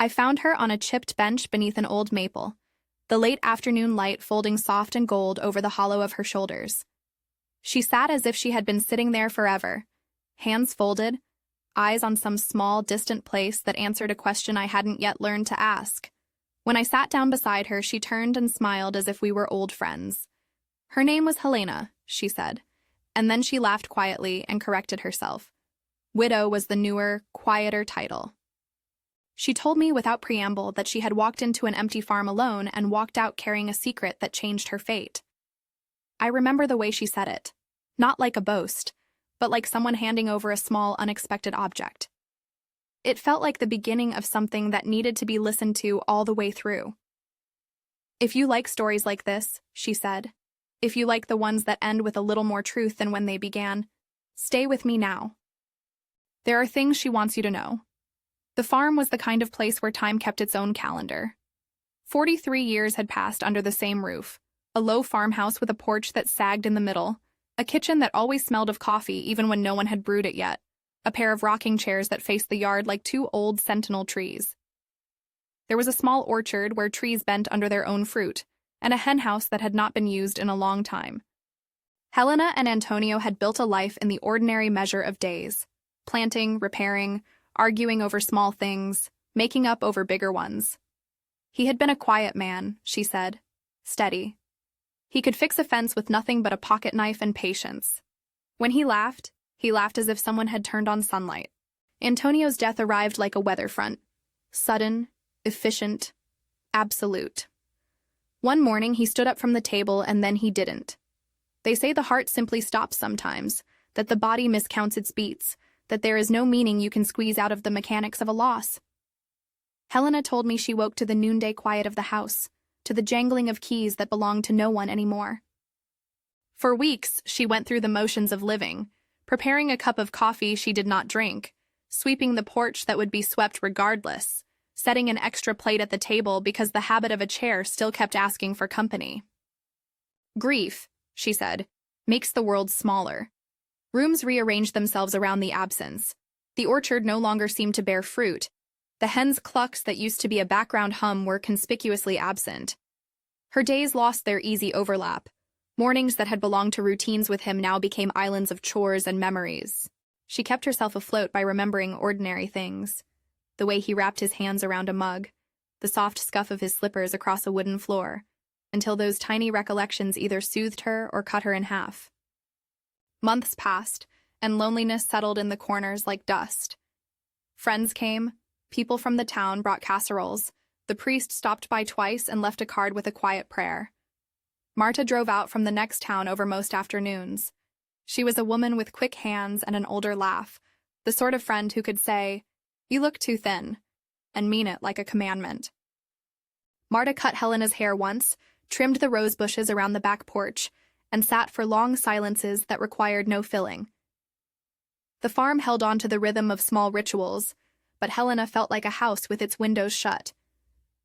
I found her on a chipped bench beneath an old maple, the late afternoon light folding soft and gold over the hollow of her shoulders. She sat as if she had been sitting there forever, hands folded, eyes on some small, distant place that answered a question I hadn't yet learned to ask. When I sat down beside her, she turned and smiled as if we were old friends. Her name was Helena, she said, and then she laughed quietly and corrected herself. Widow was the newer, quieter title. She told me without preamble that she had walked into an empty farm alone and walked out carrying a secret that changed her fate. I remember the way she said it, not like a boast, but like someone handing over a small, unexpected object. It felt like the beginning of something that needed to be listened to all the way through. If you like stories like this, she said, if you like the ones that end with a little more truth than when they began, stay with me now. There are things she wants you to know. The farm was the kind of place where time kept its own calendar. 43 years had passed under the same roof, a low farmhouse with a porch that sagged in the middle, a kitchen that always smelled of coffee even when no one had brewed it yet, a pair of rocking chairs that faced the yard like two old sentinel trees. There was a small orchard where trees bent under their own fruit, and a henhouse that had not been used in a long time. Helena and Antonio had built a life in the ordinary measure of days, planting, repairing, arguing over small things, making up over bigger ones. He had been a quiet man, she said, steady. He could fix a fence with nothing but a pocket knife and patience. When he laughed as if someone had turned on sunlight. Antonio's death arrived like a weather front. Sudden, efficient, absolute. One morning he stood up from the table and then he didn't. They say the heart simply stops sometimes, that the body miscounts its beats, that there is no meaning you can squeeze out of the mechanics of a loss. Helena told me she woke to the noonday quiet of the house, to the jangling of keys that belonged to no one anymore. For weeks, she went through the motions of living, preparing a cup of coffee she did not drink, sweeping the porch that would be swept regardless, setting an extra plate at the table because the habit of a chair still kept asking for company. Grief, she said, makes the world smaller. Rooms rearranged themselves around the absence. The orchard no longer seemed to bear fruit. The hens' clucks that used to be a background hum were conspicuously absent. Her days lost their easy overlap. Mornings that had belonged to routines with him now became islands of chores and memories. She kept herself afloat by remembering ordinary things. The way he wrapped his hands around a mug, the soft scuff of his slippers across a wooden floor, until those tiny recollections either soothed her or cut her in half. Months passed, and loneliness settled in the corners like dust. Friends came, people from the town brought casseroles, the priest stopped by twice and left a card with a quiet prayer. Marta drove out from the next town over most afternoons. She was a woman with quick hands and an older laugh, the sort of friend who could say, "You look too thin," and mean it like a commandment. Marta cut Helena's hair once, trimmed the rose bushes around the back porch, and sat for long silences that required no filling. The farm held on to the rhythm of small rituals, but Helena felt like a house with its windows shut.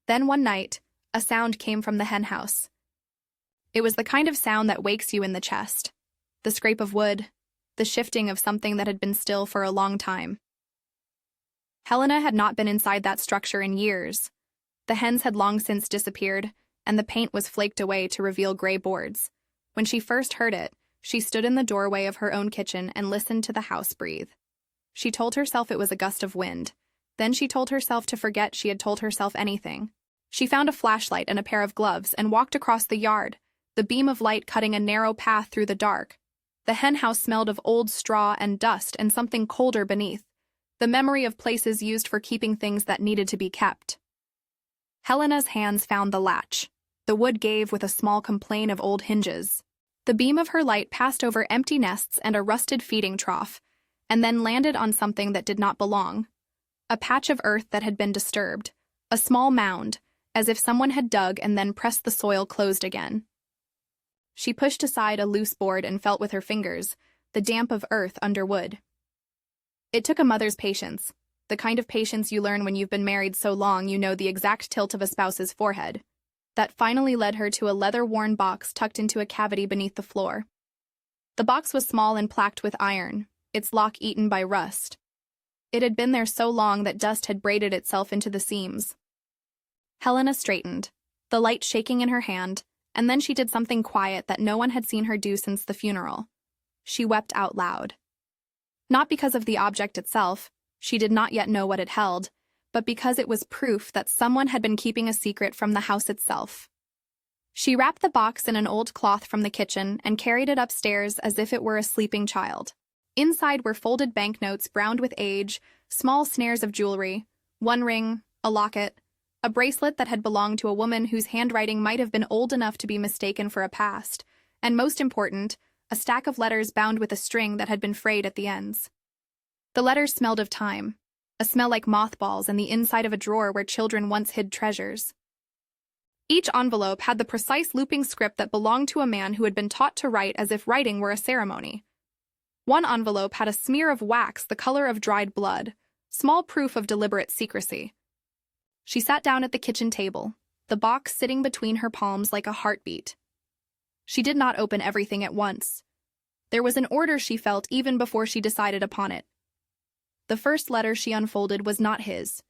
Then one night, a sound came from the henhouse. It was the kind of sound that wakes you in the chest. The scrape of wood, the shifting of something that had been still for a long time. Helena had not been inside that structure in years. The hens had long since disappeared, and the paint was flaked away to reveal gray boards. When she first heard it, she stood in the doorway of her own kitchen and listened to the house breathe. She told herself it was a gust of wind. Then she told herself to forget she had told herself anything. She found a flashlight and a pair of gloves and walked across the yard, the beam of light cutting a narrow path through the dark. The henhouse smelled of old straw and dust and something colder beneath, the memory of places used for keeping things that needed to be kept. Helena's hands found the latch. The wood gave with a small complaint of old hinges. The beam of her light passed over empty nests and a rusted feeding trough, and then landed on something that did not belong. A patch of earth that had been disturbed, a small mound, as if someone had dug and then pressed the soil closed again. She pushed aside a loose board and felt with her fingers the damp of earth under wood. It took a mother's patience, the kind of patience you learn when you've been married so long you know the exact tilt of a spouse's forehead. That finally led her to a leather-worn box tucked into a cavity beneath the floor. The box was small and plaqued with iron, its lock eaten by rust. It had been there so long that dust had braided itself into the seams. Helena straightened, the light shaking in her hand, and then she did something quiet that no one had seen her do since the funeral. She wept out loud. Not because of the object itself, she did not yet know what it held, but because it was proof that someone had been keeping a secret from the house itself. She wrapped the box in an old cloth from the kitchen and carried it upstairs as if it were a sleeping child. Inside were folded banknotes browned with age, small snares of jewelry, one ring, a locket, a bracelet that had belonged to a woman whose handwriting might have been old enough to be mistaken for a past, and most important, a stack of letters bound with a string that had been frayed at the ends. The letters smelled of time, a smell like mothballs and the inside of a drawer where children once hid treasures. Each envelope had the precise looping script that belonged to a man who had been taught to write as if writing were a ceremony. One envelope had a smear of wax the color of dried blood, small proof of deliberate secrecy. She sat down at the kitchen table, the box sitting between her palms like a heartbeat. She did not open everything at once. There was an order she felt even before she decided upon it. The first letter she unfolded was not his.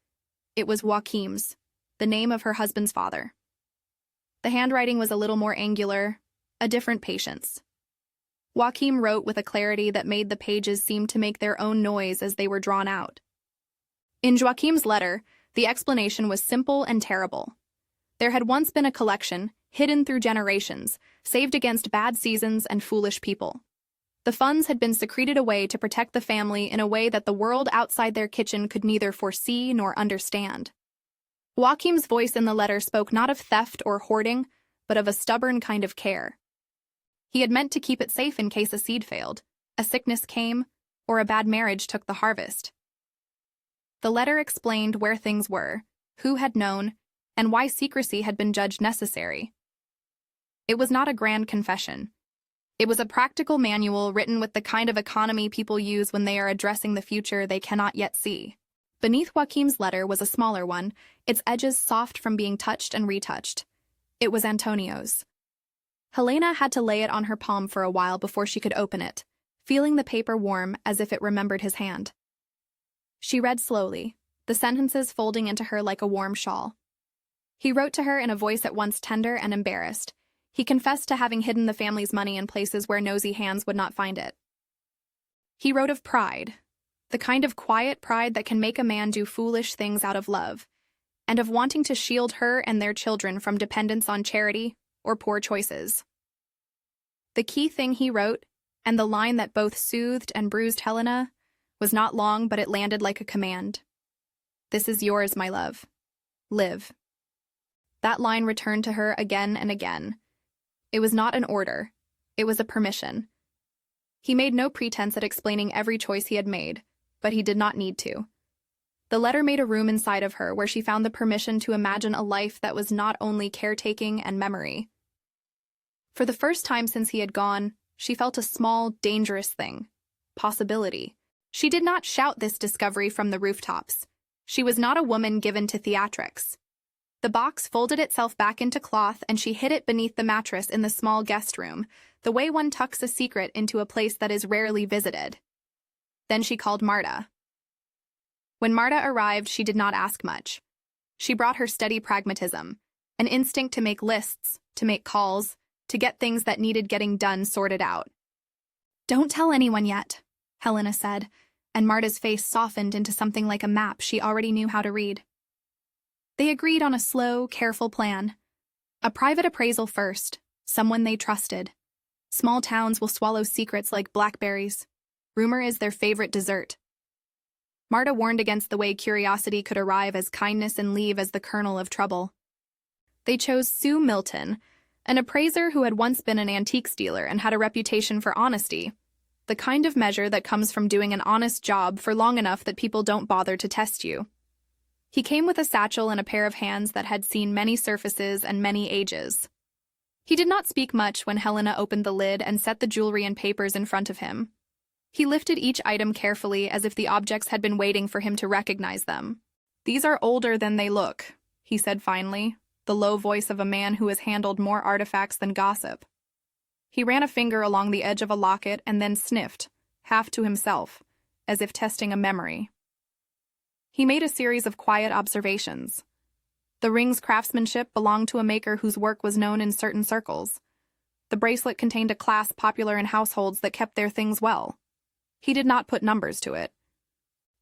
It was Joachim's, the name of her husband's father. The handwriting was a little more angular, a different patience. Joachim wrote with a clarity that made the pages seem to make their own noise as they were drawn out. In Joachim's letter, the explanation was simple and terrible. There had once been a collection, hidden through generations, saved against bad seasons and foolish people. The funds had been secreted away to protect the family in a way that the world outside their kitchen could neither foresee nor understand. Joachim's voice in the letter spoke not of theft or hoarding, but of a stubborn kind of care. He had meant to keep it safe in case a seed failed, a sickness came, or a bad marriage took the harvest. The letter explained where things were, who had known, and why secrecy had been judged necessary. It was not a grand confession. It was a practical manual written with the kind of economy people use when they are addressing the future they cannot yet see. Beneath Joachim's letter was a smaller one, its edges soft from being touched and retouched. It was Antonio's. Helena had to lay it on her palm for a while before she could open it, feeling the paper warm as if it remembered his hand. She read slowly, the sentences folding into her like a warm shawl. He wrote to her in a voice at once tender and embarrassed. He confessed to having hidden the family's money in places where nosy hands would not find it. He wrote of pride, the kind of quiet pride that can make a man do foolish things out of love, and of wanting to shield her and their children from dependence on charity or poor choices. The key thing he wrote, and the line that both soothed and bruised Helena, was not long, but it landed like a command. "This is yours, my love. Live." That line returned to her again and again. It was not an order. It was a permission. He made no pretense at explaining every choice he had made, but he did not need to. The letter made a room inside of her where she found the permission to imagine a life that was not only caretaking and memory. For the first time since he had gone, she felt a small, dangerous thing. Possibility. She did not shout this discovery from the rooftops. She was not a woman given to theatrics. The box folded itself back into cloth and she hid it beneath the mattress in the small guest room, the way one tucks a secret into a place that is rarely visited. Then she called Marta. When Marta arrived, she did not ask much. She brought her steady pragmatism, an instinct to make lists, to make calls, to get things that needed getting done sorted out. "Don't tell anyone yet," Helena said, and Marta's face softened into something like a map she already knew how to read. They agreed on a slow, careful plan. A private appraisal first, someone they trusted. Small towns will swallow secrets like blackberries. Rumor is their favorite dessert. Marta warned against the way curiosity could arrive as kindness and leave as the kernel of trouble. They chose Sue Milton, an appraiser who had once been an antiques dealer and had a reputation for honesty, the kind of measure that comes from doing an honest job for long enough that people don't bother to test you. He came with a satchel and a pair of hands that had seen many surfaces and many ages. He did not speak much when Helena opened the lid and set the jewelry and papers in front of him. He lifted each item carefully as if the objects had been waiting for him to recognize them. "These are older than they look," he said finally, the low voice of a man who has handled more artifacts than gossip. He ran a finger along the edge of a locket and then sniffed, half to himself, as if testing a memory. He made a series of quiet observations. The ring's craftsmanship belonged to a maker whose work was known in certain circles. The bracelet contained a class popular in households that kept their things well. He did not put numbers to it.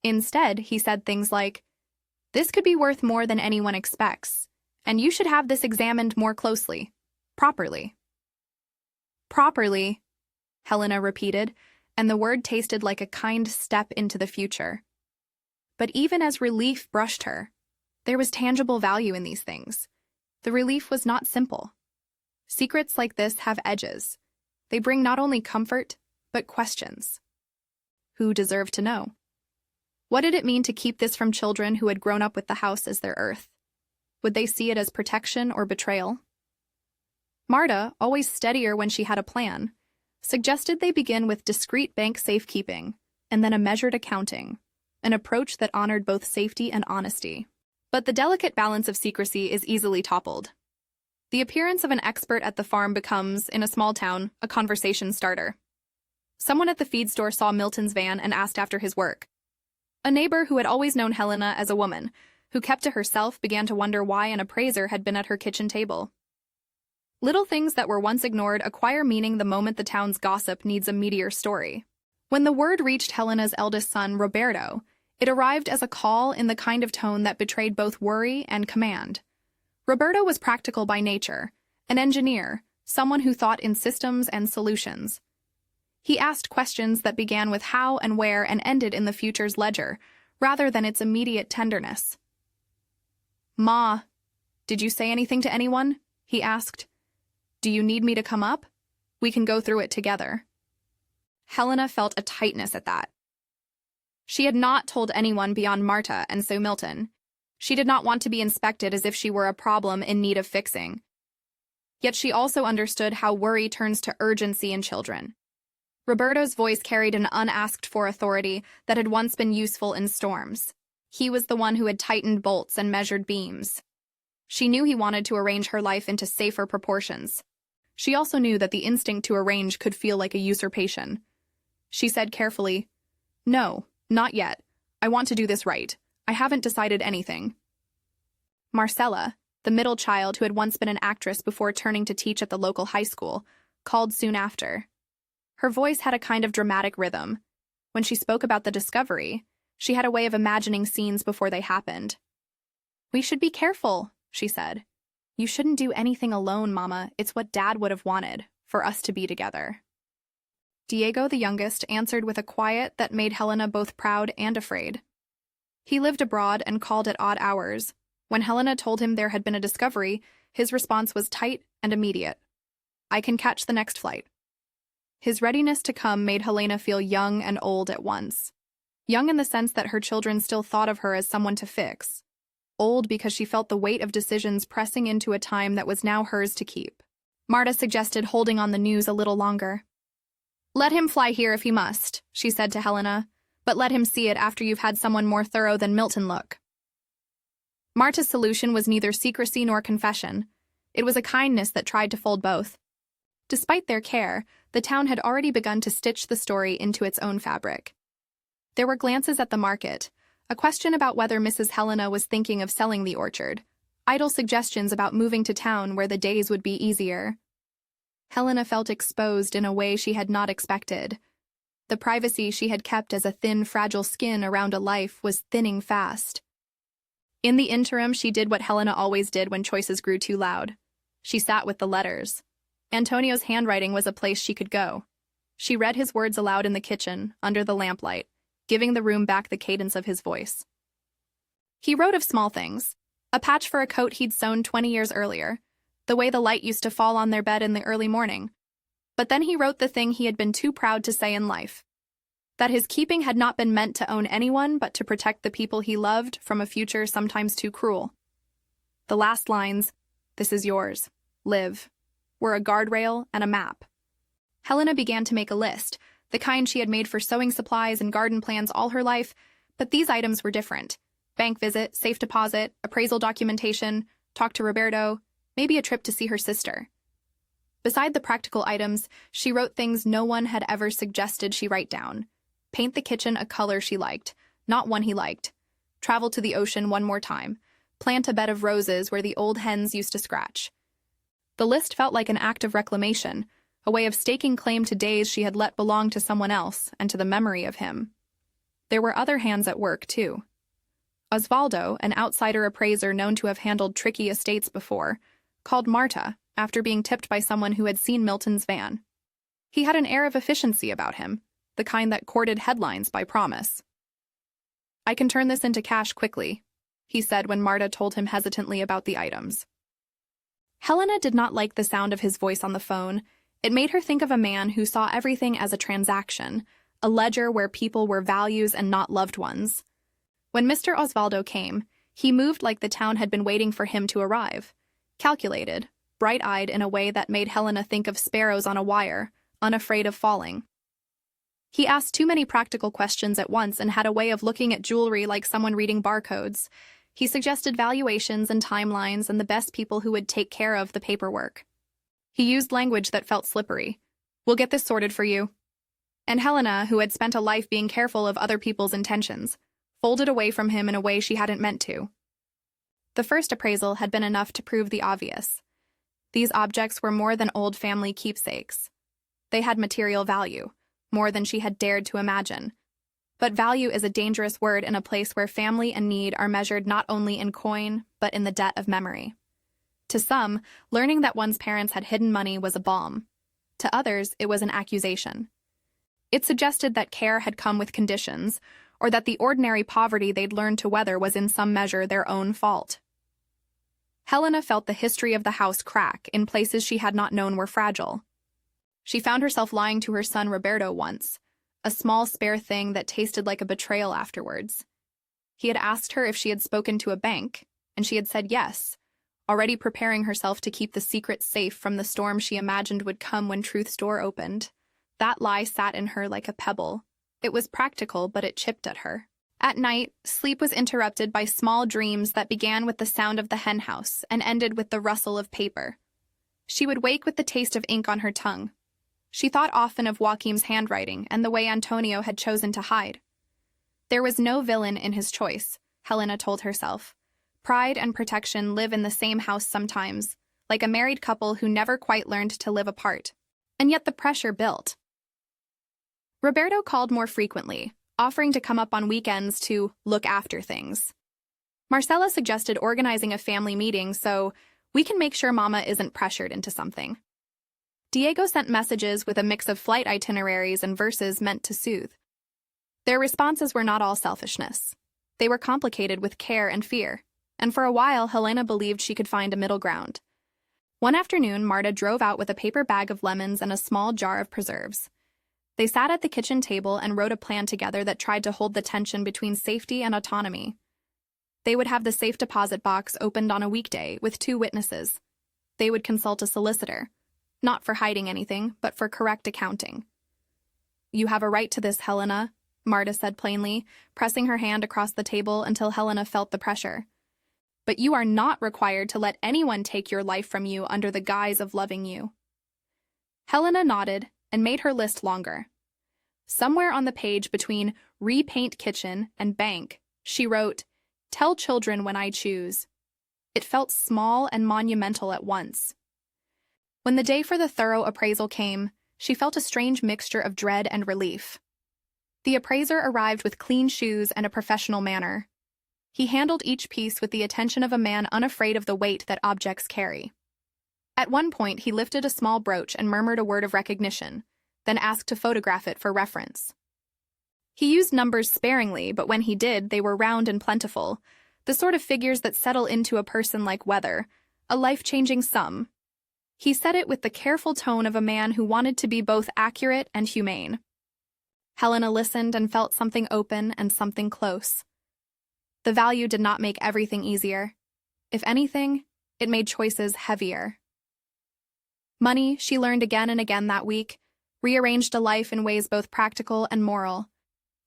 Instead, he said things like, "This could be worth more than anyone expects, and you should have this examined more closely. Properly." Properly, Helena repeated, and the word tasted like a kind step into the future. But even as relief brushed her, there was tangible value in these things. The relief was not simple. Secrets like this have edges. They bring not only comfort, but questions. Who deserved to know? What did it mean to keep this from children who had grown up with the house as their earth? Would they see it as protection or betrayal? Marta, always steadier when she had a plan, suggested they begin with discreet bank safekeeping and then a measured accounting, an approach that honored both safety and honesty. But the delicate balance of secrecy is easily toppled. The appearance of an expert at the farm becomes, in a small town, a conversation starter. Someone at the feed store saw Milton's van and asked after his work. A neighbor who had always known Helena as a woman, who kept to herself, began to wonder why an appraiser had been at her kitchen table. Little things that were once ignored acquire meaning the moment the town's gossip needs a meatier story. When the word reached Helena's eldest son, Roberto, it arrived as a call in the kind of tone that betrayed both worry and command. Roberto was practical by nature, an engineer, someone who thought in systems and solutions. He asked questions that began with how and where and ended in the future's ledger, rather than its immediate tenderness. "Ma, did you say anything to anyone?" he asked. "Do you need me to come up? We can go through it together." Helena felt a tightness at that. She had not told anyone beyond Marta and so Milton. She did not want to be inspected as if she were a problem in need of fixing. Yet she also understood how worry turns to urgency in children. Roberto's voice carried an unasked-for authority that had once been useful in storms. He was the one who had tightened bolts and measured beams. She knew he wanted to arrange her life into safer proportions. She also knew that the instinct to arrange could feel like a usurpation. She said carefully, "No, not yet. I want to do this right. I haven't decided anything." Marcella, the middle child who had once been an actress before turning to teach at the local high school, called soon after. Her voice had a kind of dramatic rhythm. When she spoke about the discovery, she had a way of imagining scenes before they happened. "We should be careful," she said. "You shouldn't do anything alone, Mama. It's what Dad would have wanted, for us to be together." Diego, the youngest, answered with a quiet that made Helena both proud and afraid. He lived abroad and called at odd hours. When Helena told him there had been a discovery, his response was tight and immediate. "I can catch the next flight." His readiness to come made Helena feel young and old at once. Young in the sense that her children still thought of her as someone to fix. Old because she felt the weight of decisions pressing into a time that was now hers to keep. Marta suggested holding on the news a little longer. "Let him fly here if he must," she said to Helena, "but let him see it after you've had someone more thorough than Milton look." Marta's solution was neither secrecy nor confession. It was a kindness that tried to fold both. Despite their care, the town had already begun to stitch the story into its own fabric. There were glances at the market, a question about whether Mrs. Helena was thinking of selling the orchard, idle suggestions about moving to town where the days would be easier. Helena felt exposed in a way she had not expected. The privacy she had kept as a thin, fragile skin around a life was thinning fast. In the interim, she did what Helena always did when choices grew too loud. She sat with the letters. Antonio's handwriting was a place she could go. She read his words aloud in the kitchen, under the lamplight, giving the room back the cadence of his voice. He wrote of small things. A patch for a coat he'd sewn 20 years earlier, the way the light used to fall on their bed in the early morning. But then he wrote the thing he had been too proud to say in life. That his keeping had not been meant to own anyone but to protect the people he loved from a future sometimes too cruel. The last lines, "This is yours. Live," were a guardrail and a map. Helena began to make a list, the kind she had made for sewing supplies and garden plans all her life, but these items were different. Bank visit, safe deposit, appraisal documentation, talk to Roberto, maybe a trip to see her sister. Beside the practical items, she wrote things no one had ever suggested she write down. Paint the kitchen a color she liked, not one he liked. travel to the ocean one more time, plant a bed of roses where the old hens used to scratch. The list felt like an act of reclamation, a way of staking claim to days she had let belong to someone else and to the memory of him. There were other hands at work, too. Osvaldo, an outsider appraiser known to have handled tricky estates before, called Marta after being tipped by someone who had seen Milton's van. He had an air of efficiency about him, the kind that courted headlines by promise. "I can turn this into cash quickly," he said when Marta told him hesitantly about the items. Helena did not like the sound of his voice on the phone. It made her think of a man who saw everything as a transaction, a ledger where people were values and not loved ones. When Mr. Osvaldo came, he moved like the town had been waiting for him to arrive, calculated, bright-eyed in a way that made Helena think of sparrows on a wire, unafraid of falling. He asked too many practical questions at once and had a way of looking at jewelry like someone reading barcodes. He suggested valuations and timelines and the best people who would take care of the paperwork. He used language that felt slippery. "We'll get this sorted for you." And Helena, who had spent a life being careful of other people's intentions, folded away from him in a way she hadn't meant to. The first appraisal had been enough to prove the obvious. These objects were more than old family keepsakes. They had material value, more than she had dared to imagine. But value is a dangerous word in a place where family and need are measured not only in coin, but in the debt of memory. To some, learning that one's parents had hidden money was a balm. To others, it was an accusation. It suggested that care had come with conditions, or that the ordinary poverty they'd learned to weather was in some measure their own fault. Helena felt the history of the house crack in places she had not known were fragile. She found herself lying to her son Roberto once, a small spare thing that tasted like a betrayal afterwards. He had asked her if she had spoken to a bank, and she had said yes, already preparing herself to keep the secret safe from the storm she imagined would come when truth's door opened. That lie sat in her like a pebble. It was practical, but it chipped at her. At night, sleep was interrupted by small dreams that began with the sound of the henhouse and ended with the rustle of paper. She would wake with the taste of ink on her tongue. She thought often of Joaquim's handwriting and the way Antonio had chosen to hide. There was no villain in his choice, Helena told herself. Pride and protection live in the same house sometimes, like a married couple who never quite learned to live apart. And yet the pressure built. Roberto called more frequently, offering to come up on weekends to look after things. Marcela suggested organizing a family meeting so we can make sure Mama isn't pressured into something. Diego sent messages with a mix of flight itineraries and verses meant to soothe. Their responses were not all selfishness. They were complicated with care and fear, and for a while Helena believed she could find a middle ground. One afternoon, Marta drove out with a paper bag of lemons and a small jar of preserves. They sat at the kitchen table and wrote a plan together that tried to hold the tension between safety and autonomy. They would have the safe deposit box opened on a weekday with 2 witnesses. They would consult a solicitor, not for hiding anything, but for correct accounting. "You have a right to this, Helena," Marta said plainly, pressing her hand across the table until Helena felt the pressure. "But you are not required to let anyone take your life from you under the guise of loving you." Helena nodded and made her list longer. Somewhere on the page between repaint kitchen and bank, she wrote, "Tell children when I choose." It felt small and monumental at once. When the day for the thorough appraisal came, she felt a strange mixture of dread and relief. The appraiser arrived with clean shoes and a professional manner. He handled each piece with the attention of a man unafraid of the weight that objects carry. At one point, he lifted a small brooch and murmured a word of recognition, then asked to photograph it for reference. He used numbers sparingly, but when he did, they were round and plentiful, the sort of figures that settle into a person like weather, a life-changing sum. He said it with the careful tone of a man who wanted to be both accurate and humane. Helena listened and felt something open and something close. The value did not make everything easier. If anything, it made choices heavier. Money, she learned again and again that week, rearranged a life in ways both practical and moral.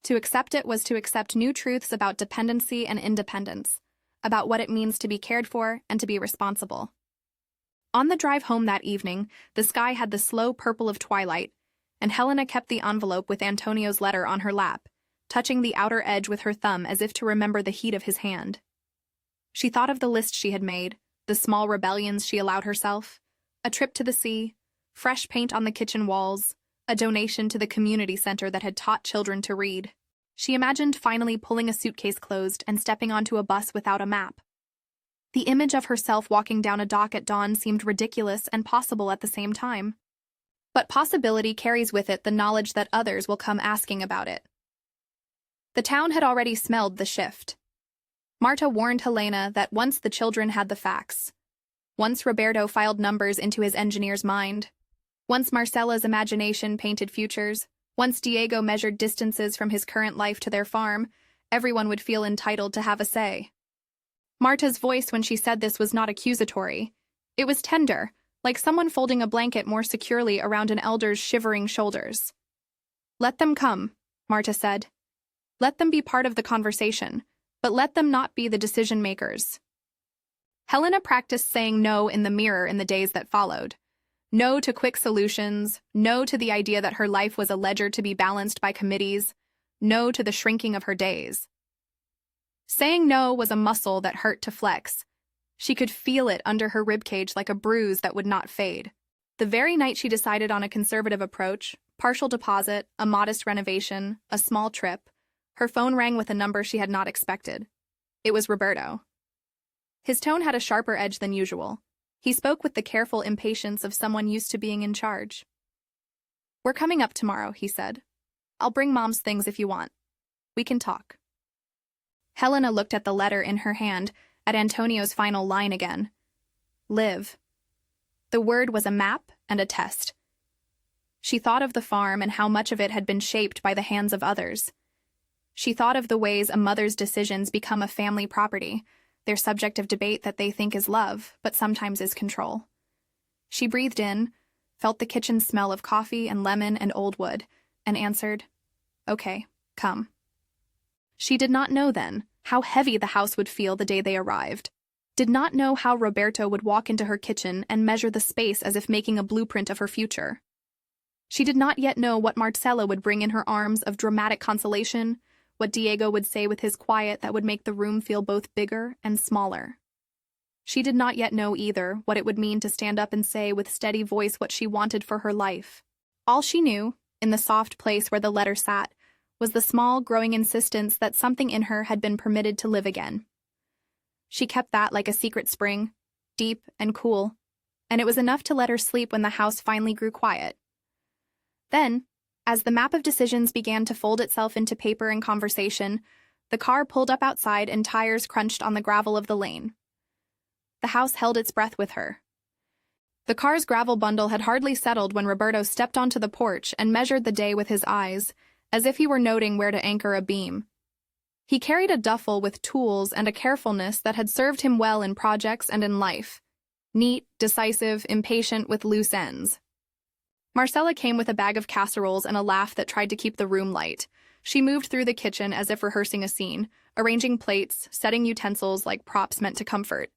To accept it was to accept new truths about dependency and independence, about what it means to be cared for and to be responsible. On the drive home that evening, the sky had the slow purple of twilight, and Helena kept the envelope with Antonio's letter on her lap, touching the outer edge with her thumb as if to remember the heat of his hand. She thought of the list she had made, the small rebellions she allowed herself, a trip to the sea, fresh paint on the kitchen walls, a donation to the community center that had taught children to read. She imagined finally pulling a suitcase closed and stepping onto a bus without a map. The image of herself walking down a dock at dawn seemed ridiculous and possible at the same time. But possibility carries with it the knowledge that others will come asking about it. The town had already smelled the shift. Marta warned Helena that once the children had the facts, once Roberto filed numbers into his engineer's mind, once Marcela's imagination painted futures, once Diego measured distances from his current life to their farm, everyone would feel entitled to have a say. Marta's voice when she said this was not accusatory. It was tender, like someone folding a blanket more securely around an elder's shivering shoulders. "Let them come," Marta said. "Let them be part of the conversation, but let them not be the decision-makers." Helena practiced saying no in the mirror in the days that followed. No to quick solutions, no to the idea that her life was a ledger to be balanced by committees, no to the shrinking of her days. Saying no was a muscle that hurt to flex. She could feel it under her ribcage like a bruise that would not fade. The very night she decided on a conservative approach, partial deposit, a modest renovation, a small trip, her phone rang with a number she had not expected. It was Roberto. His tone had a sharper edge than usual. He spoke with the careful impatience of someone used to being in charge. "We're coming up tomorrow," he said. "I'll bring Mom's things if you want. We can talk." Helena looked at the letter in her hand, at Antonio's final line again. Live. The word was a map and a test. She thought of the farm and how much of it had been shaped by the hands of others. She thought of the ways a mother's decisions become a family property, their subject of debate that they think is love, but sometimes is control. She breathed in, felt the kitchen smell of coffee and lemon and old wood, and answered, "Okay, come." She did not know then how heavy the house would feel the day they arrived, did not know how Roberto would walk into her kitchen and measure the space as if making a blueprint of her future. She did not yet know what Marcela would bring in her arms of dramatic consolation, what Diego would say with his quiet that would make the room feel both bigger and smaller. She did not yet know either what it would mean to stand up and say with steady voice what she wanted for her life. All she knew, in the soft place where the letter sat, was the small, growing insistence that something in her had been permitted to live again. She kept that like a secret spring, deep and cool, and it was enough to let her sleep when the house finally grew quiet. Then, as the map of decisions began to fold itself into paper and conversation, the car pulled up outside and tires crunched on the gravel of the lane. The house held its breath with her. The car's gravel bundle had hardly settled when Roberto stepped onto the porch and measured the day with his eyes, as if he were noting where to anchor a beam. He carried a duffel with tools and a carefulness that had served him well in projects and in life. Neat, decisive, impatient with loose ends. Marcela came with a bag of casseroles and a laugh that tried to keep the room light. She moved through the kitchen as if rehearsing a scene, arranging plates, setting utensils like props meant to comfort.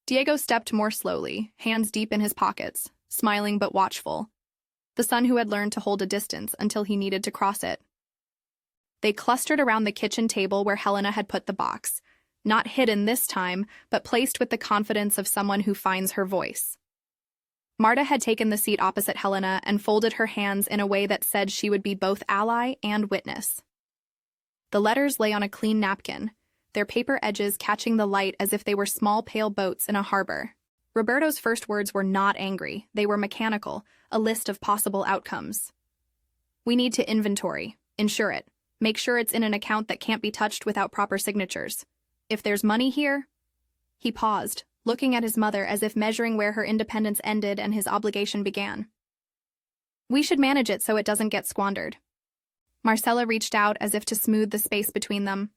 Diego stepped more slowly, hands deep in his pockets, smiling but watchful. The son who had learned to hold a distance until he needed to cross it. They clustered around the kitchen table where Helena had put the box, not hidden this time, but placed with the confidence of someone who finds her voice. Marta had taken the seat opposite Helena and folded her hands in a way that said she would be both ally and witness. The letters lay on a clean napkin, their paper edges catching the light as if they were small pale boats in a harbor. Roberto's first words were not angry, they were mechanical, a list of possible outcomes. "We need to inventory, insure it, make sure it's in an account that can't be touched without proper signatures. If there's money here..." He paused, looking at his mother as if measuring where her independence ended and his obligation began. "We should manage it so it doesn't get squandered." Marcela reached out as if to smooth the space between them.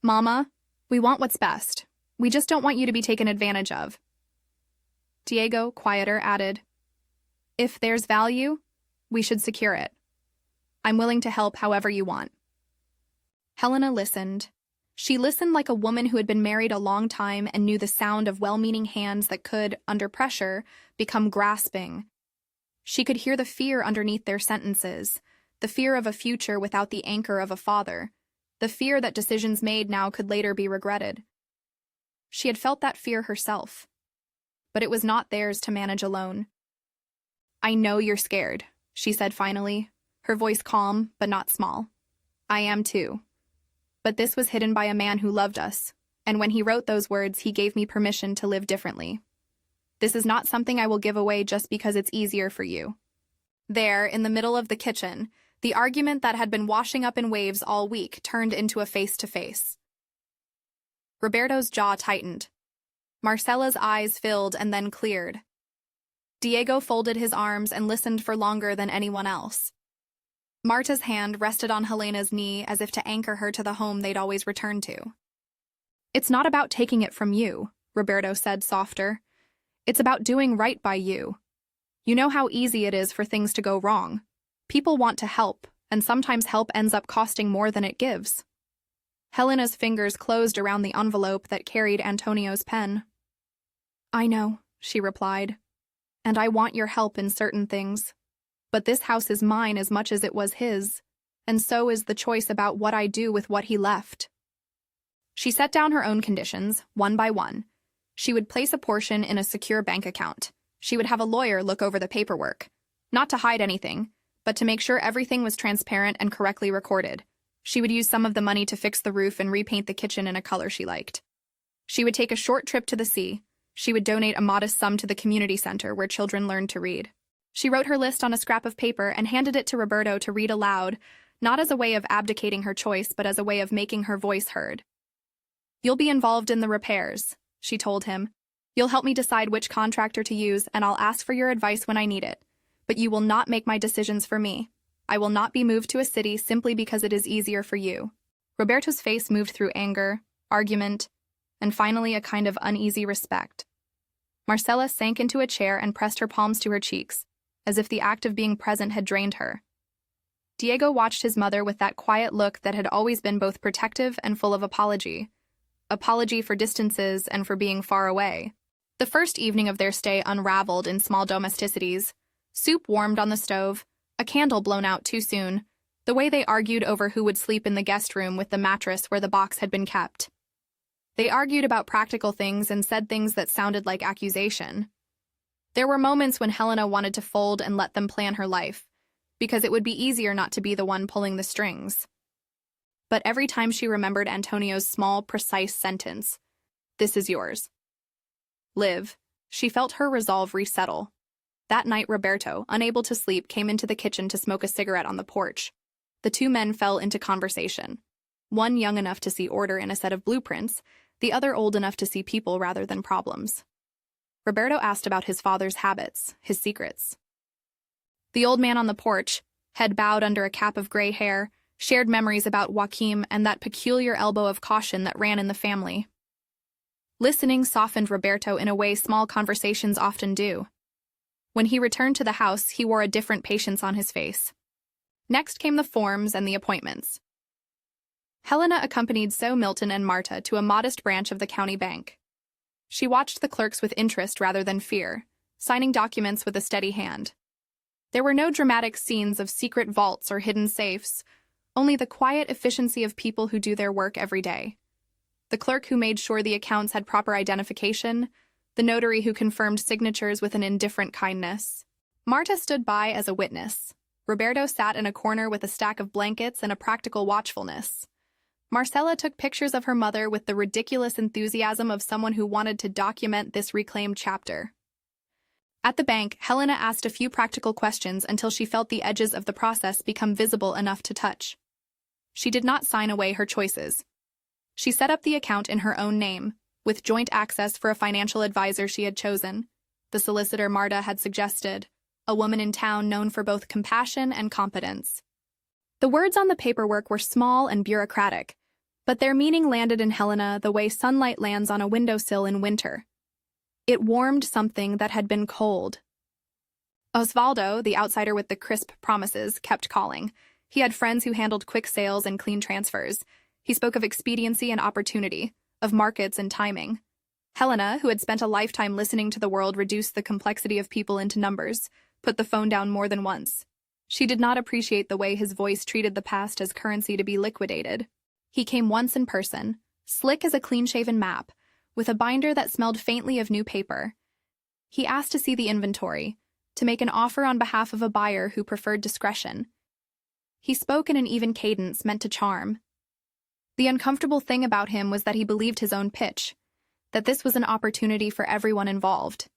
"Mama, we want what's best. We just don't want you to be taken advantage of." Diego, quieter, added, "If there's value, we should secure it. I'm willing to help however you want." Helena listened. She listened like a woman who had been married a long time and knew the sound of well-meaning hands that could, under pressure, become grasping. She could hear the fear underneath their sentences, the fear of a future without the anchor of a father, the fear that decisions made now could later be regretted. She had felt that fear herself, but it was not theirs to manage alone. "I know you're scared," she said finally, her voice calm but not small. "I am too. But this was hidden by a man who loved us, and when he wrote those words, he gave me permission to live differently. This is not something I will give away just because it's easier for you." There, in the middle of the kitchen, the argument that had been washing up in waves all week turned into a face-to-face. Roberto's jaw tightened. Marcela's eyes filled and then cleared. Diego folded his arms and listened for longer than anyone else. Marta's hand rested on Helena's knee as if to anchor her to the home they'd always return to. "It's not about taking it from you," Roberto said softer. "It's about doing right by you. You know how easy it is for things to go wrong. People want to help, and sometimes help ends up costing more than it gives." Helena's fingers closed around the envelope that carried Antonio's pen. "I know," she replied, "and I want your help in certain things. But this house is mine as much as it was his, and so is the choice about what I do with what he left." She set down her own conditions, one by one. She would place a portion in a secure bank account. She would have a lawyer look over the paperwork, not to hide anything, but to make sure everything was transparent and correctly recorded. She would use some of the money to fix the roof and repaint the kitchen in a color she liked. She would take a short trip to the sea. She would donate a modest sum to the community center where children learned to read. She wrote her list on a scrap of paper and handed it to Roberto to read aloud, not as a way of abdicating her choice, but as a way of making her voice heard. "You'll be involved in the repairs," she told him. "You'll help me decide which contractor to use, and I'll ask for your advice when I need it. But you will not make my decisions for me. I will not be moved to a city simply because it is easier for you." Roberto's face moved through anger, argument, and finally a kind of uneasy respect. Marcela sank into a chair and pressed her palms to her cheeks, as if the act of being present had drained her. Diego watched his mother with that quiet look that had always been both protective and full of apology. Apology for distances and for being far away. The first evening of their stay unraveled in small domesticities. Soup warmed on the stove, a candle blown out too soon, the way they argued over who would sleep in the guest room with the mattress where the box had been kept. They argued about practical things and said things that sounded like accusation. There were moments when Helena wanted to fold and let them plan her life, because it would be easier not to be the one pulling the strings. But every time she remembered Antonio's small, precise sentence, "This is yours. Live," she felt her resolve resettle. That night, Roberto, unable to sleep, came into the kitchen to smoke a cigarette on the porch. The two men fell into conversation. One young enough to see order in a set of blueprints, the other old enough to see people rather than problems. Roberto asked about his father's habits, his secrets. The old man on the porch, head bowed under a cap of gray hair, shared memories about Joaquim and that peculiar elbow of caution that ran in the family. Listening softened Roberto in a way small conversations often do. When he returned to the house, he wore a different patience on his face. Next came the forms and the appointments. Helena accompanied So Milton and Marta to a modest branch of the county bank. She watched the clerks with interest rather than fear, signing documents with a steady hand. There were no dramatic scenes of secret vaults or hidden safes, only the quiet efficiency of people who do their work every day. The clerk who made sure the accounts had proper identification, the notary who confirmed signatures with an indifferent kindness. Marta stood by as a witness. Roberto sat in a corner with a stack of blankets and a practical watchfulness. Marcela took pictures of her mother with the ridiculous enthusiasm of someone who wanted to document this reclaimed chapter. At the bank, Helena asked a few practical questions until she felt the edges of the process become visible enough to touch. She did not sign away her choices. She set up the account in her own name, with joint access for a financial advisor she had chosen. The solicitor Marta had suggested, a woman in town known for both compassion and competence. The words on the paperwork were small and bureaucratic, but their meaning landed in Helena the way sunlight lands on a windowsill in winter. It warmed something that had been cold. Osvaldo, the outsider with the crisp promises, kept calling. He had friends who handled quick sales and clean transfers. He spoke of expediency and opportunity, of markets and timing. Helena, who had spent a lifetime listening to the world reduce the complexity of people into numbers, put the phone down more than once. She did not appreciate the way his voice treated the past as currency to be liquidated. He came once in person, slick as a clean-shaven map, with a binder that smelled faintly of new paper. He asked to see the inventory, to make an offer on behalf of a buyer who preferred discretion. He spoke in an even cadence meant to charm. The uncomfortable thing about him was that he believed his own pitch, that this was an opportunity for everyone involved.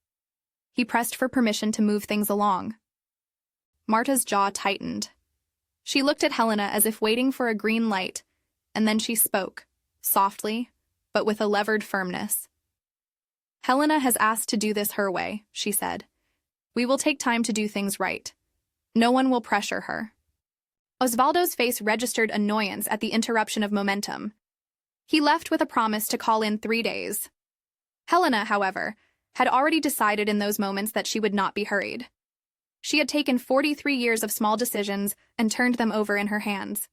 He pressed for permission to move things along. Marta's jaw tightened. She looked at Helena as if waiting for a green light, and then she spoke, softly, but with a levered firmness. Helena has asked to do this her way, she said. We will take time to do things right. No one will pressure her. Osvaldo's face registered annoyance at the interruption of momentum. He left with a promise to call in 3 days. Helena, however, had already decided in those moments that she would not be hurried. She had taken 43 years of small decisions and turned them over in her hands.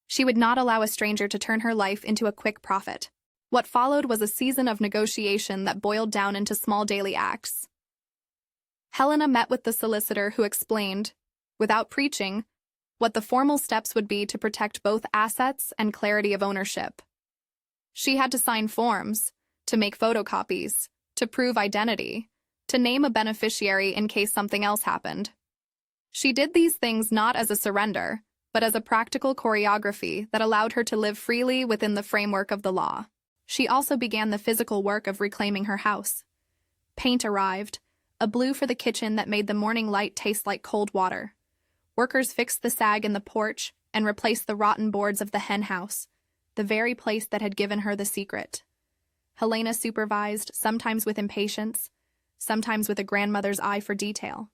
She would not allow a stranger to turn her life into a quick profit. What followed was a season of negotiation that boiled down into small daily acts. Helena met with the solicitor who explained, without preaching, what the formal steps would be to protect both assets and clarity of ownership. She had to sign forms, to make photocopies, to prove identity, to name a beneficiary in case something else happened. She did these things not as a surrender, but as a practical choreography that allowed her to live freely within the framework of the law. She also began the physical work of reclaiming her house. Paint arrived, a blue for the kitchen that made the morning light taste like cold water. Workers fixed the sag in the porch and replaced the rotten boards of the hen house, the very place that had given her the secret. Helena supervised, sometimes with impatience, sometimes with a grandmother's eye for detail.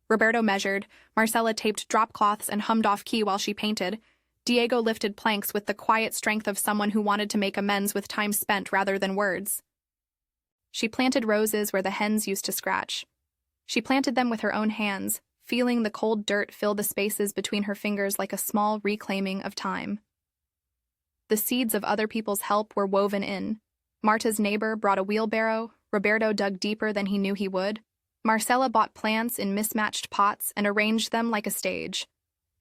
Roberto measured, Marcela taped drop cloths and hummed off-key while she painted. Diego lifted planks with the quiet strength of someone who wanted to make amends with time spent rather than words. She planted roses where the hens used to scratch. She planted them with her own hands, feeling the cold dirt fill the spaces between her fingers like a small reclaiming of time. The seeds of other people's help were woven in. Marta's neighbor brought a wheelbarrow, Roberto dug deeper than he knew he would. Marcela bought plants in mismatched pots and arranged them like a stage.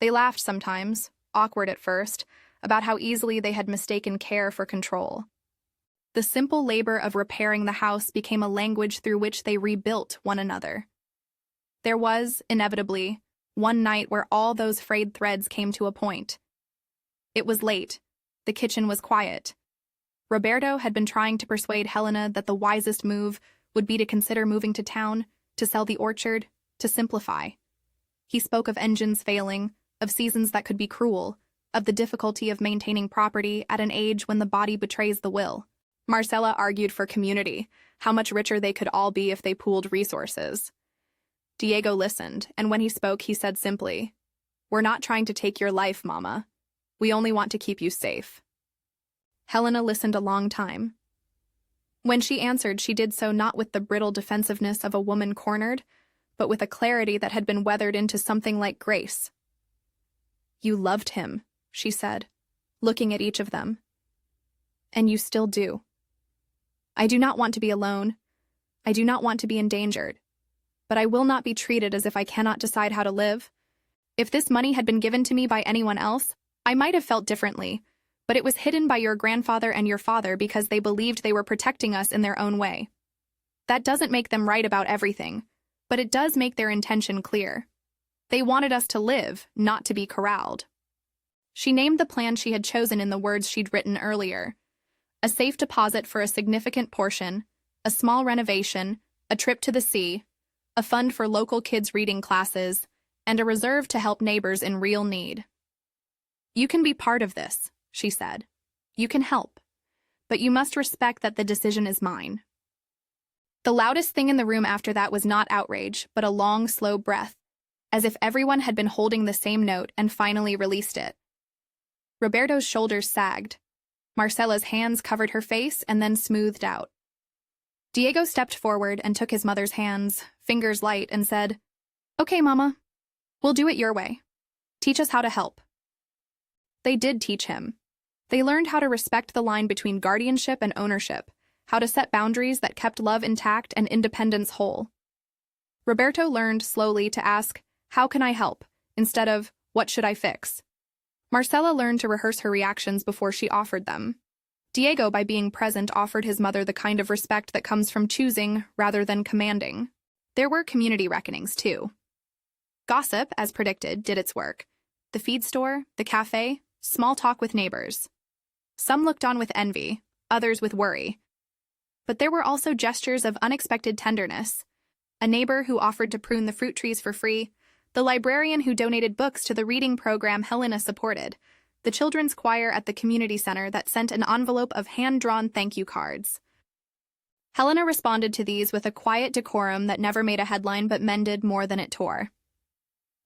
They laughed sometimes, awkward at first, about how easily they had mistaken care for control. The simple labor of repairing the house became a language through which they rebuilt one another. There was, inevitably, one night where all those frayed threads came to a point. It was late. The kitchen was quiet. Roberto had been trying to persuade Helena that the wisest move would be to consider moving to town, to sell the orchard, to simplify. He spoke of engines failing, of seasons that could be cruel, of the difficulty of maintaining property at an age when the body betrays the will. Marcela argued for community, how much richer they could all be if they pooled resources. Diego listened, and when he spoke, he said simply, "We're not trying to take your life, Mama. We only want to keep you safe." Helena listened a long time. When she answered, she did so not with the brittle defensiveness of a woman cornered, but with a clarity that had been weathered into something like grace. "You loved him," she said, looking at each of them. "And you still do. I do not want to be alone. I do not want to be endangered. But I will not be treated as if I cannot decide how to live. If this money had been given to me by anyone else, I might have felt differently, but it was hidden by your grandfather and your father because they believed they were protecting us in their own way. That doesn't make them right about everything, but it does make their intention clear. They wanted us to live, not to be corralled." She named the plan she had chosen in the words she'd written earlier. A safe deposit for a significant portion, a small renovation, a trip to the sea, a fund for local kids' reading classes, and a reserve to help neighbors in real need. "You can be part of this," she said. "You can help. But you must respect that the decision is mine." The loudest thing in the room after that was not outrage, but a long, slow breath, as if everyone had been holding the same note and finally released it. Roberto's shoulders sagged. Marcela's hands covered her face and then smoothed out. Diego stepped forward and took his mother's hands, fingers light, and said, "Okay, Mama. We'll do it your way. Teach us how to help." They did teach him. They learned how to respect the line between guardianship and ownership, how to set boundaries that kept love intact and independence whole. Roberto learned slowly to ask, "How can I help?" instead of, "What should I fix?" Marcela learned to rehearse her reactions before she offered them. Diego, by being present, offered his mother the kind of respect that comes from choosing rather than commanding. There were community reckonings, too. Gossip, as predicted, did its work. The feed store, the cafe, small talk with neighbors. Some looked on with envy, others with worry. But there were also gestures of unexpected tenderness. A neighbor who offered to prune the fruit trees for free, the librarian who donated books to the reading program Helena supported, the children's choir at the community center that sent an envelope of hand-drawn thank you cards. Helena responded to these with a quiet decorum that never made a headline but mended more than it tore.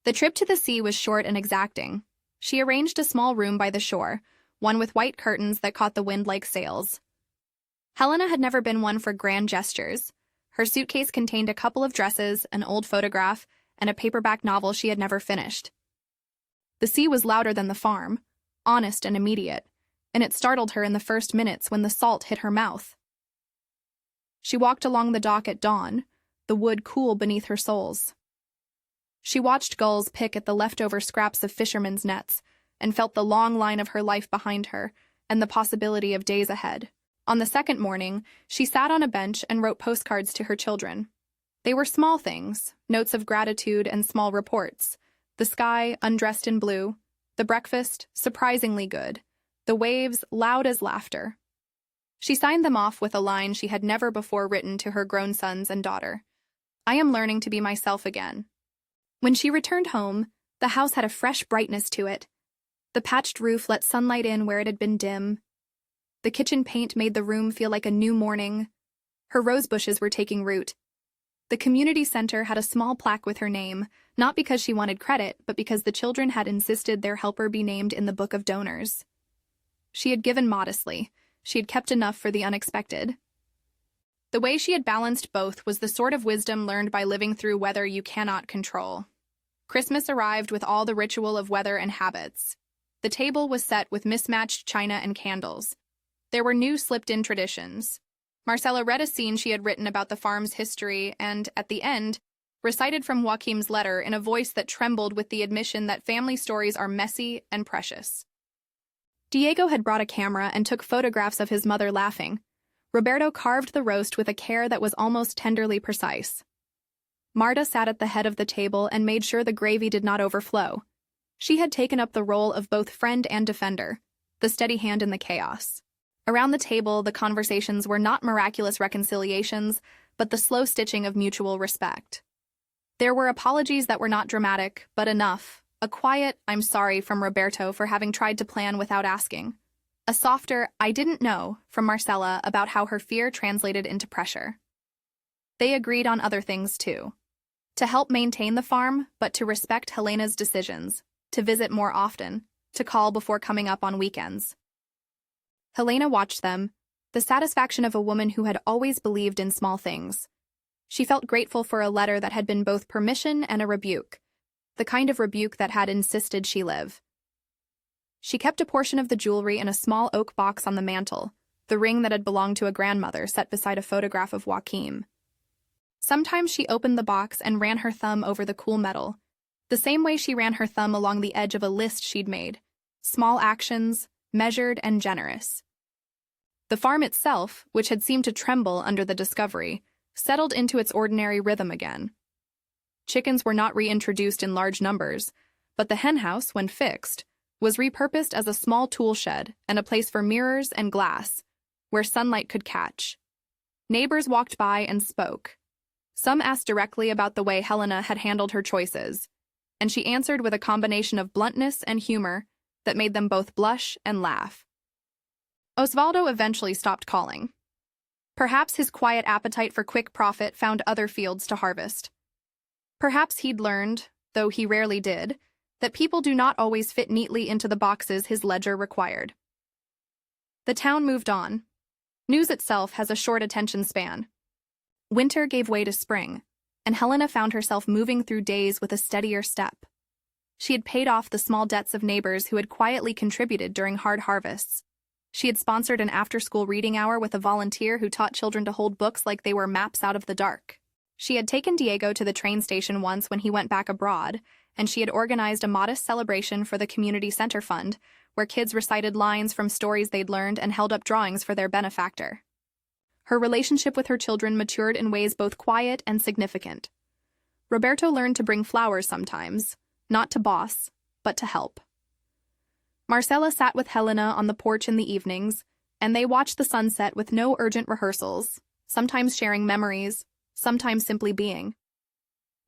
The trip to the sea was short and exacting. She arranged a small room by the shore, one with white curtains that caught the wind like sails. Helena had never been one for grand gestures. Her suitcase contained a couple of dresses, an old photograph, and a paperback novel she had never finished. The sea was louder than the farm, honest and immediate, and it startled her in the first minutes when the salt hit her mouth. She walked along the dock at dawn, the wood cool beneath her soles. She watched gulls pick at the leftover scraps of fishermen's nets and felt the long line of her life behind her and the possibility of days ahead. On the second morning, she sat on a bench and wrote postcards to her children. They were small things, notes of gratitude and small reports. The sky, undressed in blue. The breakfast, surprisingly good. The waves, loud as laughter. She signed them off with a line she had never before written to her grown sons and daughter. "I am learning to be myself again." When she returned home, the house had a fresh brightness to it. The patched roof let sunlight in where it had been dim. The kitchen paint made the room feel like a new morning. Her rose bushes were taking root. The community center had a small plaque with her name, not because she wanted credit, but because the children had insisted their helper be named in the book of donors. She had given modestly. She had kept enough for the unexpected. The way she had balanced both was the sort of wisdom learned by living through weather you cannot control. Christmas arrived with all the ritual of weather and habits. The table was set with mismatched china and candles. There were new slipped-in traditions. Marcela read a scene she had written about the farm's history and, at the end, recited from Joaquim's letter in a voice that trembled with the admission that family stories are messy and precious. Diego had brought a camera and took photographs of his mother laughing. Roberto carved the roast with a care that was almost tenderly precise. Marta sat at the head of the table and made sure the gravy did not overflow. She had taken up the role of both friend and defender, the steady hand in the chaos. Around the table, the conversations were not miraculous reconciliations, but the slow stitching of mutual respect. There were apologies that were not dramatic, but enough. A quiet, "I'm sorry" from Roberto for having tried to plan without asking. A softer, "I didn't know" from Marcela about how her fear translated into pressure. They agreed on other things, too. To help maintain the farm, but to respect Helena's decisions, to visit more often, to call before coming up on weekends. Helena watched them, the satisfaction of a woman who had always believed in small things. She felt grateful for a letter that had been both permission and a rebuke, the kind of rebuke that had insisted she live. She kept a portion of the jewelry in a small oak box on the mantel, the ring that had belonged to a grandmother set beside a photograph of Joaquim. Sometimes she opened the box and ran her thumb over the cool metal, the same way she ran her thumb along the edge of a list she'd made. Small actions, measured and generous. The farm itself, which had seemed to tremble under the discovery, settled into its ordinary rhythm again. Chickens were not reintroduced in large numbers, but the henhouse, when fixed, was repurposed as a small tool shed and a place for mirrors and glass, where sunlight could catch. Neighbors walked by and spoke. Some asked directly about the way Helena had handled her choices, and she answered with a combination of bluntness and humor that made them both blush and laugh. Osvaldo eventually stopped calling. Perhaps his quiet appetite for quick profit found other fields to harvest. Perhaps he'd learned, though he rarely did, that people do not always fit neatly into the boxes his ledger required. The town moved on. News itself has a short attention span. Winter gave way to spring, and Helena found herself moving through days with a steadier step. She had paid off the small debts of neighbors who had quietly contributed during hard harvests. She had sponsored an after-school reading hour with a volunteer who taught children to hold books like they were maps out of the dark. She had taken Diego to the train station once when he went back abroad, and she had organized a modest celebration for the community center fund, where kids recited lines from stories they'd learned and held up drawings for their benefactor. Her relationship with her children matured in ways both quiet and significant. Roberto learned to bring flowers sometimes, not to boss, but to help. Marcella sat with Helena on the porch in the evenings, and they watched the sunset with no urgent rehearsals, sometimes sharing memories, sometimes simply being.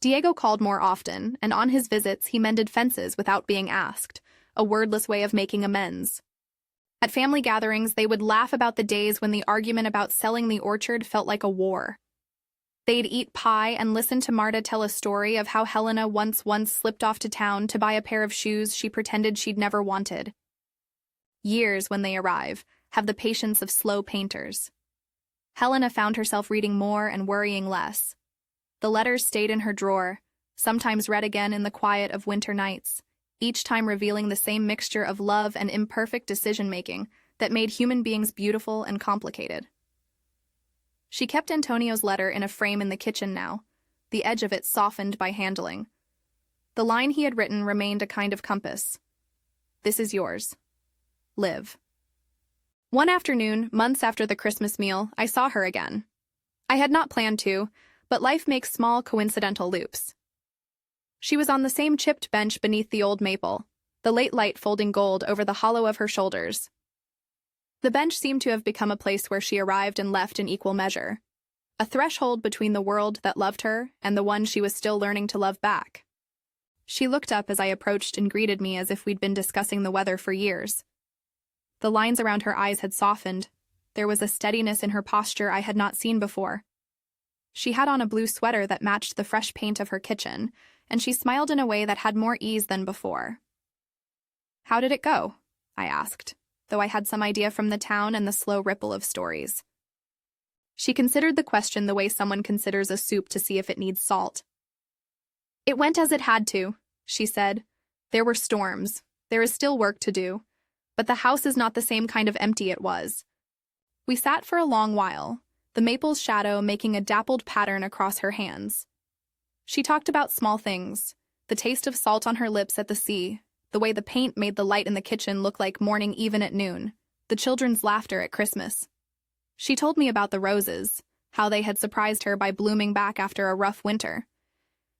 Diego called more often, and on his visits he mended fences without being asked, a wordless way of making amends. At family gatherings, they would laugh about the days when the argument about selling the orchard felt like a war. They'd eat pie and listen to Marta tell a story of how Helena once slipped off to town to buy a pair of shoes she pretended she'd never wanted. Years, when they arrive, have the patience of slow painters. Helena found herself reading more and worrying less. The letters stayed in her drawer, sometimes read again in the quiet of winter nights, each time revealing the same mixture of love and imperfect decision-making that made human beings beautiful and complicated. She kept Antonio's letter in a frame in the kitchen now, the edge of it softened by handling. The line he had written remained a kind of compass. This is yours. Live. One afternoon, months after the Christmas meal, I saw her again. I had not planned to, but life makes small coincidental loops. She was on the same chipped bench beneath the old maple, the late light folding gold over the hollow of her shoulders. The bench seemed to have become a place where she arrived and left in equal measure, a threshold between the world that loved her and the one she was still learning to love back. She looked up as I approached and greeted me as if we'd been discussing the weather for years. The lines around her eyes had softened. There was a steadiness in her posture I had not seen before. She had on a blue sweater that matched the fresh paint of her kitchen, and she smiled in a way that had more ease than before. "How did it go?" I asked, though I had some idea from the town and the slow ripple of stories. She considered the question the way someone considers a soup to see if it needs salt. "It went as it had to," she said. "There were storms. There is still work to do. But the house is not the same kind of empty it was." We sat for a long while, the maple's shadow making a dappled pattern across her hands. She talked about small things, the taste of salt on her lips at the sea, the way the paint made the light in the kitchen look like morning even at noon, the children's laughter at Christmas. She told me about the roses, how they had surprised her by blooming back after a rough winter.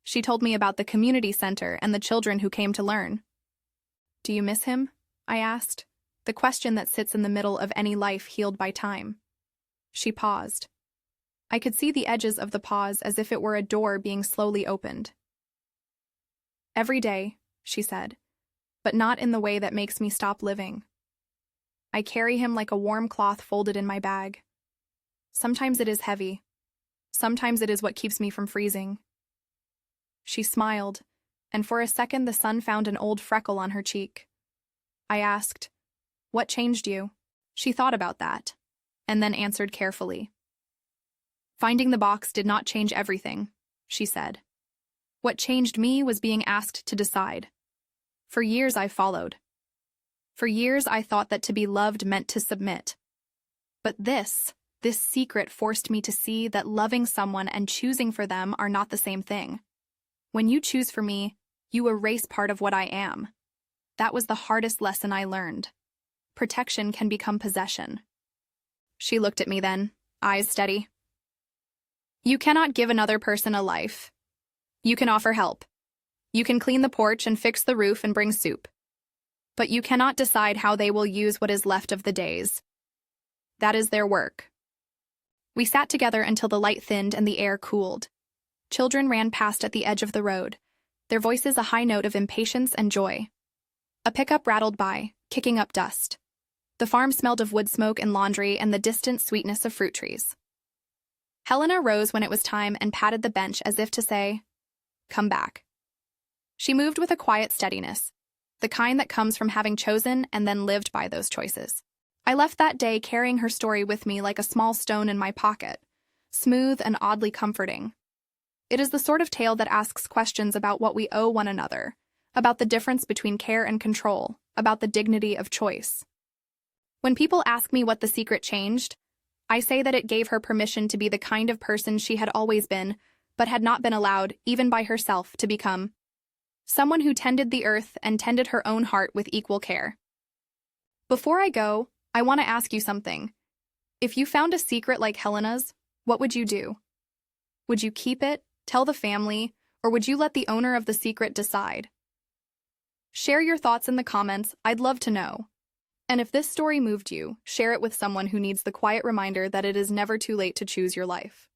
She told me about the community center and the children who came to learn. "Do you miss him?" I asked, the question that sits in the middle of any life healed by time. She paused. I could see the edges of the pause as if it were a door being slowly opened. "Every day," she said, "but not in the way that makes me stop living. I carry him like a warm cloth folded in my bag. Sometimes it is heavy. Sometimes it is what keeps me from freezing." She smiled, and for a second the sun found an old freckle on her cheek. I asked, "What changed you?" She thought about that, and then answered carefully. "Finding the box did not change everything," she said. "What changed me was being asked to decide. For years I followed. For years I thought that to be loved meant to submit. But this secret forced me to see that loving someone and choosing for them are not the same thing. When you choose for me, you erase part of what I am. That was the hardest lesson I learned. Protection can become possession." She looked at me then, eyes steady. "You cannot give another person a life. You can offer help. You can clean the porch and fix the roof and bring soup. But you cannot decide how they will use what is left of the days. That is their work." We sat together until the light thinned and the air cooled. Children ran past at the edge of the road, their voices a high note of impatience and joy. A pickup rattled by, kicking up dust. The farm smelled of wood smoke and laundry and the distant sweetness of fruit trees. Helena rose when it was time and patted the bench as if to say, "Come back." She moved with a quiet steadiness, the kind that comes from having chosen and then lived by those choices. I left that day carrying her story with me like a small stone in my pocket, smooth and oddly comforting. It is the sort of tale that asks questions about what we owe one another, about the difference between care and control, about the dignity of choice. When people ask me what the secret changed, I say that it gave her permission to be the kind of person she had always been, but had not been allowed, even by herself, to become. someone who tended the earth and tended her own heart with equal care. Before I go, I want to ask you something. If you found a secret like Helena's, what would you do? Would you keep it, tell the family, or would you let the owner of the secret decide? Share your thoughts in the comments, I'd love to know. And if this story moved you, share it with someone who needs the quiet reminder that it is never too late to choose your life.